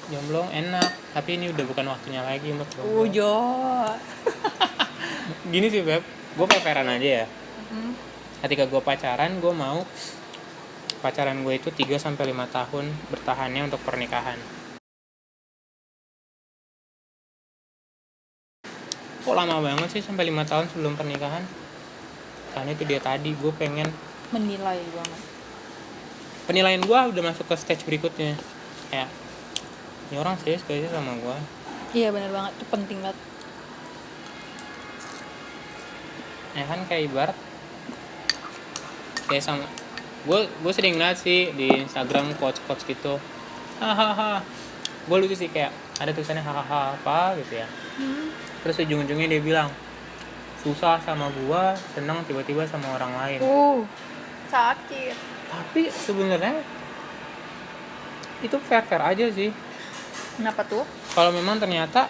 jomblo enak, tapi ini udah bukan waktunya lagi untuk jomblo. Ujo. Gini sih Beb, gue pacaran aja ya. Ketika gue pacaran, gue mau pacaran gue itu 3-5 tahun bertahannya untuk pernikahan. Kok lama banget sih sampai 5 tahun sebelum pernikahan? Karena itu dia tadi, gue pengen Menilai banget. penilaian gue udah masuk ke stage berikutnya. Kayak, ini orang serius gak sih sama gue? Iya benar banget, itu penting banget. Ya kan kayak ibarat kayak sama gue sering lihat sih di Instagram quotes gitu, hahaha, gue lucu sih, kayak ada tulisannya hahaha apa gitu ya, terus ujung-ujungnya dia bilang susah sama gue, seneng tiba-tiba sama orang lain. Sakit. Tapi sebenarnya itu fair aja sih. Kenapa tuh? Kalau memang ternyata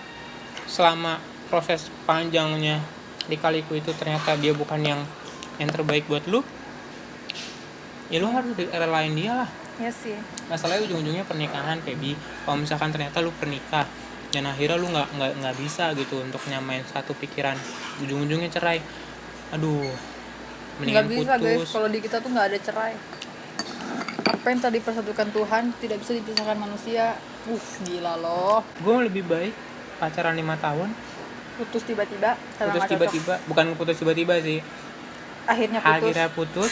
selama proses panjangnya dikaliku itu ternyata dia bukan yang terbaik buat lu, ya lu harus relain dia lah. Ya sih. Masalahnya ujung-ujungnya pernikahan, Feby. Kalau misalkan ternyata lu pernikah dan akhirnya lu nggak bisa gitu untuk nyamain satu pikiran, ujung-ujungnya cerai, aduh, mendingan Nggak bisa guys, putus. kalau di kita tuh nggak ada cerai. Apa yang tadi persatukan Tuhan tidak bisa dipisahkan manusia. Gila loh. Gue lebih baik pacaran 5 tahun, Putus tiba-tiba karena putus nggak cocok. tiba-tiba, bukan putus tiba-tiba sih, Akhirnya putus.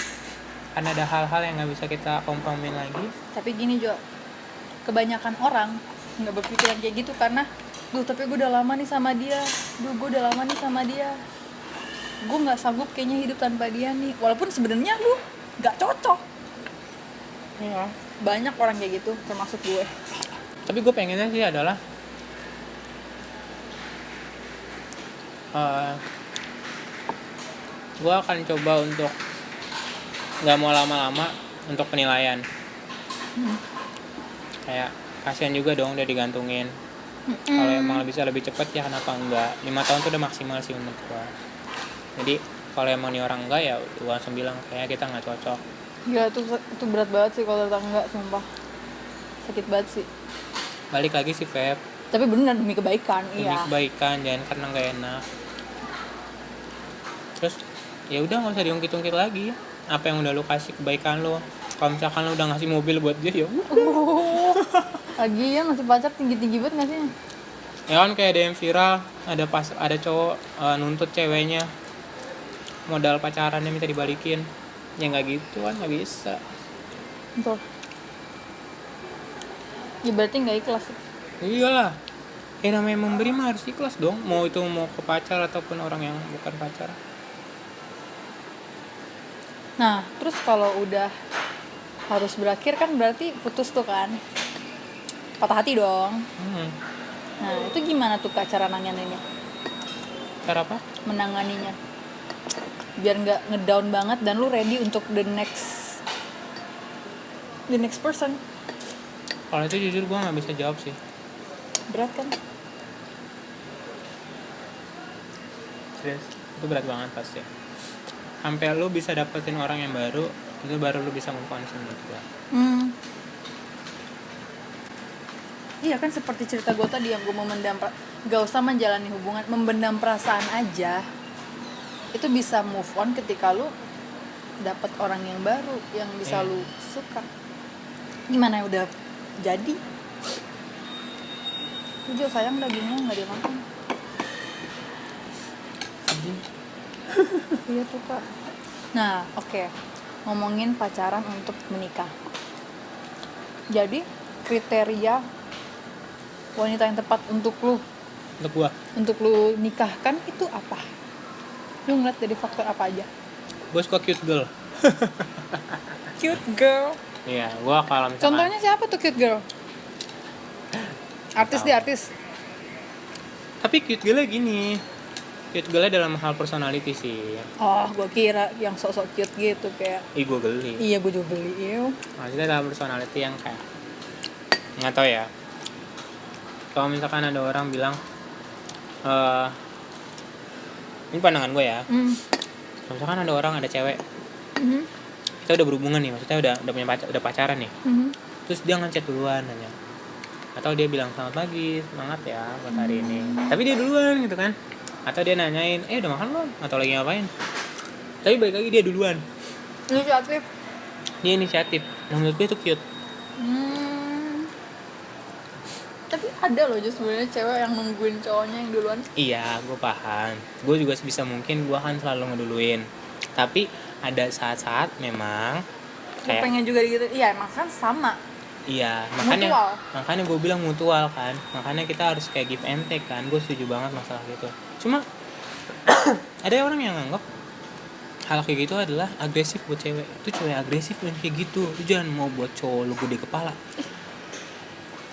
karena ada hal-hal yang nggak bisa kita kompromin lagi. Tapi gini Jo, kebanyakan orang nggak berpikiran kayak gitu karena tapi gue udah lama nih sama dia, gue udah lama nih sama dia, gue nggak sanggup kayaknya hidup tanpa dia nih, walaupun sebenarnya lu nggak cocok. Iya. Banyak orang kayak gitu, termasuk gue. Tapi gue pengennya sih adalah gue akan coba untuk nggak mau lama-lama untuk penilaian. Kayak kasihan juga dong udah digantungin. Kalau emang bisa lebih cepat ya kenapa enggak. 5 tahun tuh udah maksimal sih menurut gue. Jadi kalau emang nih orang enggak, ya gue langsung bilang kayak kita nggak cocok. Gila, itu berat banget sih kalau ternyata enggak, sumpah sakit banget sih. Balik lagi sih Feb, Tapi benar demi kebaikan. demi Iya. kebaikan, jangan karena nggak enak. Terus ya udah nggak usah diungkit-ungkit lagi. Apa yang udah lu kasih kebaikan lu. Kalau misalkan lu udah ngasih mobil buat dia, ya Lagi ya masih pacar tinggi banget nggak sih? ya kan kayak ada yang viral, ada cowok nuntut ceweknya modal pacarannya minta dibalikin. Ya nggak gitu kan, nggak bisa. Betul. Ya berarti nggak ikhlas. Iyalah, namanya memberi mah harus ikhlas dong, mau itu mau ke pacar ataupun orang yang bukan pacar. Nah, terus kalau udah harus berakhir kan berarti putus tuh kan, patah hati dong. Nah, itu gimana tuh Kak cara nanganinnya? Cara apa? Menanganinya biar nggak ngedown banget dan lu ready untuk the next person. Kalau itu jujur gue nggak bisa jawab sih. Berat kan? Serius, itu berat banget pasti. Sampai lu bisa dapetin orang yang baru, itu baru lu bisa move on sih menurut gue. Iya kan, seperti cerita gue tadi yang gue gak usah menjalani hubungan, membendam perasaan aja. Itu bisa move on ketika lu dapet orang yang baru yang bisa lu suka. Gimana, udah jadi? Udah sayang dagingnya nggak dimakan. Iya tuh Kak. Nah oke. Ngomongin pacaran untuk menikah. Jadi kriteria wanita yang tepat untuk lu nikahkan itu apa? Lu ngeliat dari faktor apa aja? Gue suka cute girl. Cute girl. Iya, gue kalau misalkan Contohnya siapa tuh cute girl? Artis deh, artis. Tapi cute girl gini, cute girl dalam hal personality sih. Oh, gue kira yang sok-sok cute gitu kayak. Gue geli. Iya, gue juga beli. Maksudnya dalam personality yang kayak nggak tahu ya. Kalau misalkan ada orang bilang, ini pandangan gue ya. Kalau misalkan ada orang, ada cewek, kita udah berhubungan nih, maksudnya udah punya udah pacaran nih. Terus dia ngechat duluan nanya, atau dia bilang selamat pagi, semangat ya buat hari ini, tapi dia duluan gitu kan, atau dia nanyain udah makan belum atau lagi ngapain, tapi balik lagi dia duluan, Inisiatif. dia inisiatif. Nah menurut gue itu cute. Tapi ada loh justru sebenarnya cewek yang nungguin cowoknya yang duluan. Iya, gue paham. Gue juga sebisa mungkin gue akan selalu ngeduluin. Tapi ada saat-saat memang Gue kayak pengen juga gitu. Iya, emang kan sama. iya, Mutual. makanya gue bilang mutual kan. Makanya kita harus kayak give and take kan. Gue setuju banget masalah gitu. Cuma ada orang yang nganggap hal kayak gitu adalah agresif buat cewek. Itu cewek agresif dan kayak gitu. Lu jangan mau buat cowok lu gede kepala.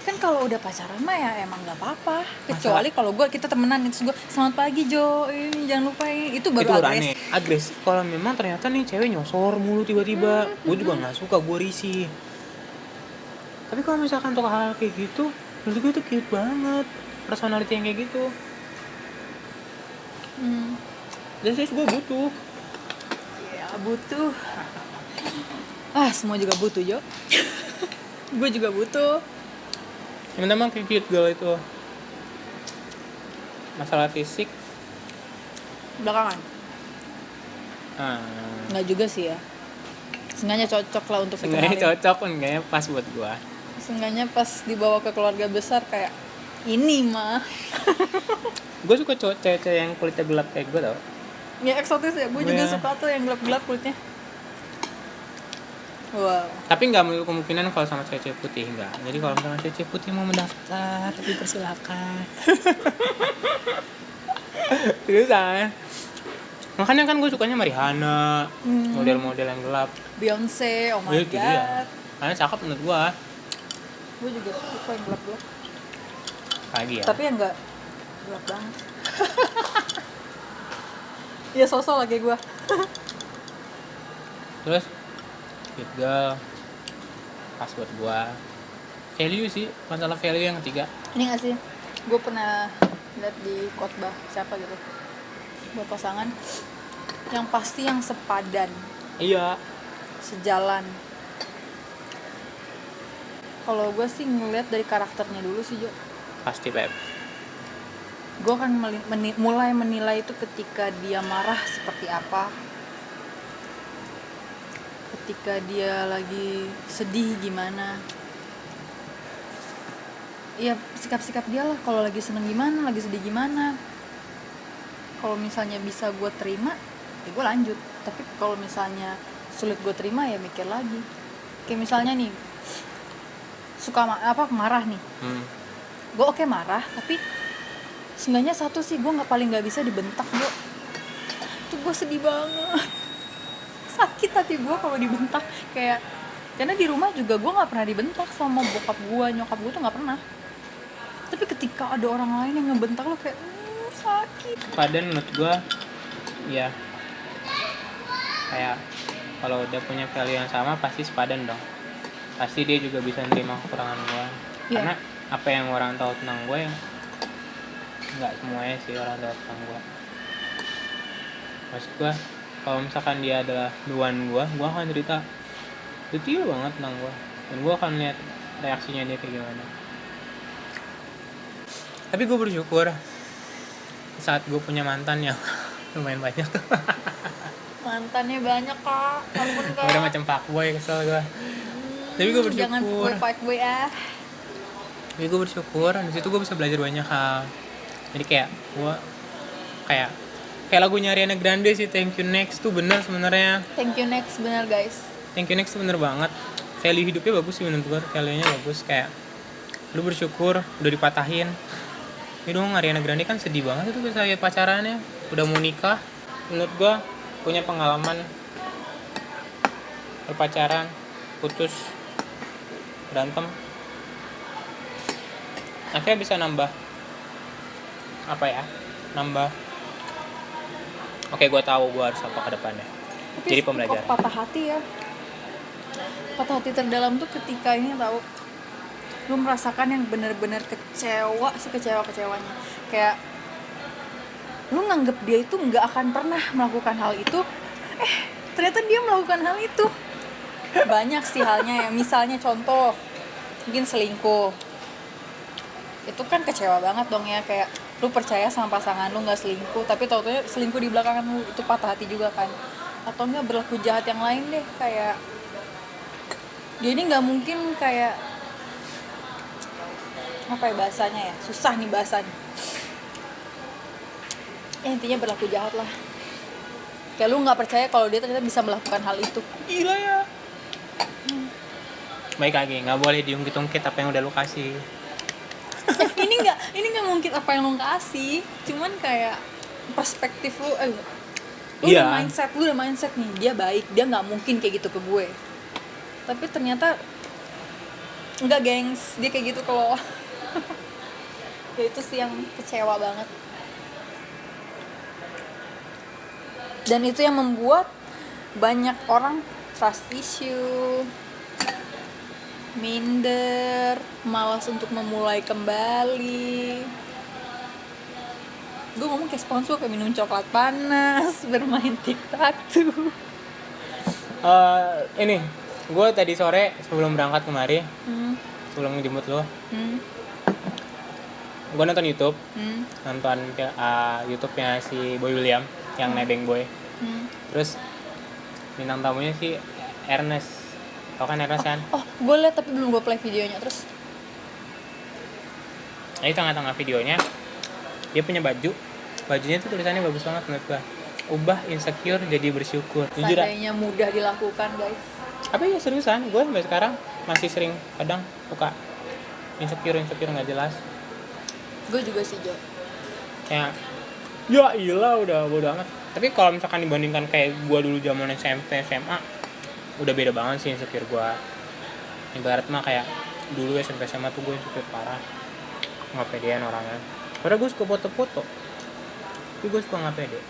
Kan kalau udah pacaran mah ya emang nggak apa-apa. Kecuali kalau kita temenan itu gue selamat pagi Jo, ini jangan lupa ini. Itu baru itu agresif. aneh. Agresif kalau memang ternyata nih cewek nyosor mulu tiba-tiba. Gue juga nggak suka, gue risih. Tapi kalau misalkan untuk hal kayak gitu, menurut gue itu cute banget. Personality yang kayak gitu. Dan saya juga butuh. Ya butuh. Semua juga butuh Jo. Gue juga butuh. Yang pertama kayak cute girl itu. Masalah fisik. Belakangan. Ah, Nggak juga sih ya. Seenggaknya cocok lah untuk Seenggaknya dikenalin. cocok, enggaknya pas buat gua. Seenggaknya pas dibawa ke keluarga besar kayak ini mah. Gue suka cewek yang kulitnya gelap kayak gue tau. Ya eksotis ya. Gue juga Iya. suka tuh yang gelap-gelap kulitnya. Wow. Tapi nggak menutup kemungkinan kalau sama cewek putih, enggak. Jadi kalau misalnya cewek putih mau mendaftar, dipersilakan. Seriusan. Makanya kan gue sukanya Rihanna, model-model yang gelap. Beyonce, oh my Itu dia. god. Karena cakep menurut gue. Gue juga suka yang gelap-gelap. Lagi ya. Tapi yang enggak gelap banget. Ya sosok lagi gue. Terus cute girl pas buat gue. Value sih, masalah value yang ketiga. Ini gak sih? Gue pernah lihat di khotbah siapa gitu. Buat pasangan yang pasti yang sepadan, Iya. sejalan. Kalau gue sih ngeliat dari karakternya dulu sih Jo. Pasti Pep. Gue kan mulai menilai itu ketika dia marah seperti apa, ketika dia lagi sedih gimana. Ya sikap-sikap dia lah, kalau lagi seneng gimana, lagi sedih gimana. Kalau misalnya bisa gue terima, ya gue lanjut. Tapi kalau misalnya sulit gue terima, ya mikir lagi. Kayak misalnya nih, suka marah nih. Gue oke marah, tapi seenggaknya satu sih, gue paling nggak bisa dibentak Jo. Tuh gue sedih banget. Sakit hati gue kalau dibentak. Karena di rumah juga gue nggak pernah dibentak sama bokap gue, nyokap gue tuh nggak pernah. Tapi ketika ada orang lain yang ngebentak lo kayak sakit. Padan menurut gue ya kayak kalau udah punya value yang sama pasti sepadan dong. Pasti dia juga bisa nerima kekurangan gue. Iya. Karena apa yang orang tahu tentang gue yang nggak semuanya sih orang tahu tentang gue. Maksud gue kalau misalkan dia adalah duluan gue akan cerita detail banget tentang gue dan gue akan lihat reaksinya dia kayak gimana. Tapi gue bersyukur saat gue punya mantan yang lumayan banyak. Mantannya banyak kak, walaupun kak. Udah macam fuckboy, kesel gue. Tapi gue bersyukur. Jangan fuckboy Tapi gue bersyukur di situ gue bisa belajar banyak hal. Jadi kayak gue kayak lagunya Ariana Grande sih, Thank You Next tuh bener sebenarnya. Thank you next, bener guys. Thank You Next tuh bener banget. Value hidupnya bagus sih menurut gue, value-nya bagus. Kayak lu bersyukur udah dipatahin. Ya dong, Ariana Grande kan sedih banget itu saya pacarannya, udah mau nikah. Menurut gue punya pengalaman berpacaran, putus, berantem, akhirnya bisa nambah oke, gue tahu gue harus apa ke depannya. Tapi Jadi pembelajaran. kok patah hati ya. Patah hati terdalam tuh ketika ini tahu lu merasakan yang benar-benar sekecewa-kecewanya. Kayak lu nganggep dia itu nggak akan pernah melakukan hal itu, ternyata dia melakukan hal itu. Banyak sih halnya ya. Misalnya contoh, mungkin selingkuh. itu kan kecewa banget dong ya, kayak lu percaya sama pasangan lu nggak selingkuh tapi tau-taunya selingkuh di belakangan lu, itu patah hati juga kan. Atau enggak berlaku jahat yang lain deh, kayak dia ini nggak mungkin kayak apa ya bahasanya ya, susah nih bahasanya ya, intinya berlaku jahat lah, kayak lu nggak percaya kalau dia ternyata bisa melakukan hal itu. Gila ya. Baik lagi, nggak boleh diungkit-ungkit apa yang udah lu kasih. ini nggak mungkin apa yang lu kasih, cuman kayak perspektif lu lu Iya. udah mindset nih, dia baik, dia nggak mungkin kayak gitu ke gue, tapi ternyata nggak, gengs, dia kayak gitu ke lo. Ya itu sih yang kecewa banget, dan itu yang membuat banyak orang trust issue, minder, malas untuk memulai kembali. Gue ngomong kayak sponsor, kayak minum coklat panas, bermain tic-tac-toe. Ini, gue tadi sore sebelum berangkat kemari, sebelum jemput lo, gue nonton YouTube, nonton YouTube-nya si Boy William yang Nebeng Boy. Terus bintang tamunya si Ernest. Tau kan Ernest kan? Oh, gue liat tapi belum gue play videonya. Terus Nah, di tengah-tengah videonya dia punya bajunya tuh tulisannya bagus banget menurut gue. Ubah insecure jadi bersyukur. Jujur seandainya mudah dilakukan, guys. apa ya, seriusan gue sampai sekarang masih sering kadang suka insecure nggak jelas. Gue juga sih, Jo. Kayak ya iyalah udah bodo amat. Tapi kalau misalkan dibandingkan kayak gue dulu zaman SMP SMA, udah beda banget sih insecure gue. Ibarat mah kayak dulu SMP SMA tuh gue insecure parah, nggak pedean orangnya. Padahal gue suka foto-foto, tapi gue suka nggak pede.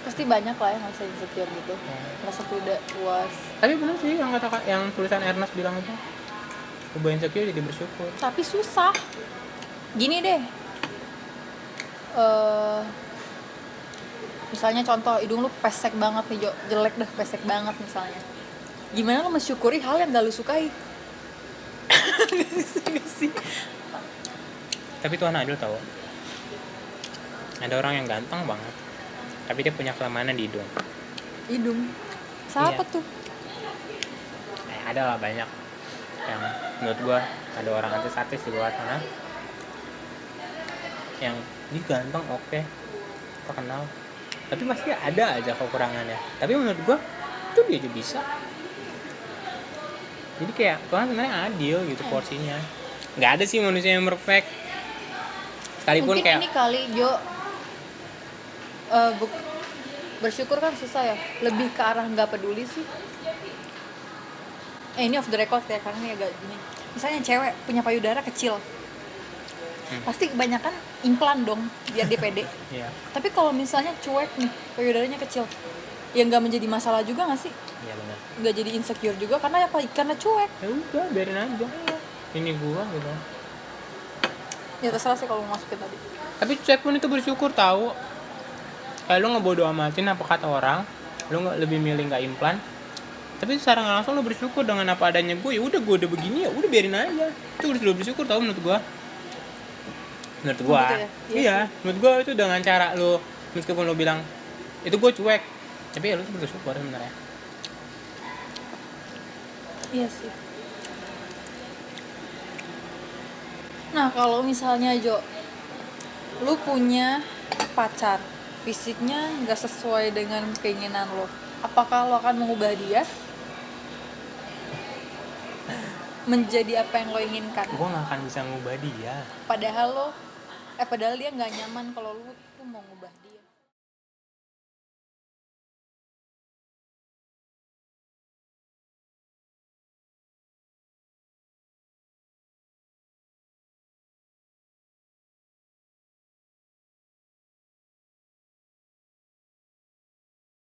Pasti banyak lah yang ngerasa insecure gitu, merasa tidak puas. Tapi bener sih yang kata yang tulisan Ernest bilang itu, ubah insecure jadi bersyukur. Tapi susah. Gini deh, misalnya contoh hidung lu pesek banget nih, Jo, jelek dah, pesek banget misalnya. Gimana lu mensyukuri hal yang gak lu sukai? Gak sih? Tapi Tuhan adil tau, ada orang yang ganteng banget tapi dia punya kelemahan di hidung. Hidung? Siapa Iya. tuh? Ada lah banyak yang menurut gua, ada orang artis di luar sana yang dia ganteng, oke, terkenal, tapi pasti ada aja kekurangannya. Tapi menurut gua itu dia aja bisa. Jadi kayak Tuhan sebenarnya adil gitu porsinya. Nggak ada sih manusia yang perfect. Sekalipun Mungkin kayak ini kali, Jo, bersyukur kan susah ya, lebih ke arah nggak peduli sih. Ini off the record ya, karena ini agak gini. Misalnya cewek punya payudara kecil, pasti kebanyakan implan dong biar dia pede. Iya. Tapi kalau misalnya cuek nih, payudaranya kecil, ya nggak menjadi masalah juga nggak sih? Iya benar. Nggak jadi insecure juga karena apa? Karena cuek. Ya udah biarin aja. Ini gua gitu. Ya terserah sih kalau mau masukin tadi. Tapi cuek pun itu bersyukur tahu. Kayak lu ngebodo amatin apa kata orang, lu nggak lebih milih nggak implan. Tapi secara nggak langsung lu bersyukur dengan apa adanya gue. Ya udah gue udah begini, ya udah biarin aja. Itu udah bersyukur tahu menurut gua. Menurut gua. Gitu ya? Iya, menurut gua itu dengan cara lu meskipun lu bilang itu gue cuek, tapi ya lu tuh bersyukur sebenarnya. Iya sih. Nah kalau misalnya, Jo, lu punya pacar, fisiknya nggak sesuai dengan keinginan lo, apakah lo akan mengubah dia menjadi apa yang lo inginkan? Gua nggak akan bisa ngubah dia. Padahal dia nggak nyaman kalau lo tuh mau ngubah dia.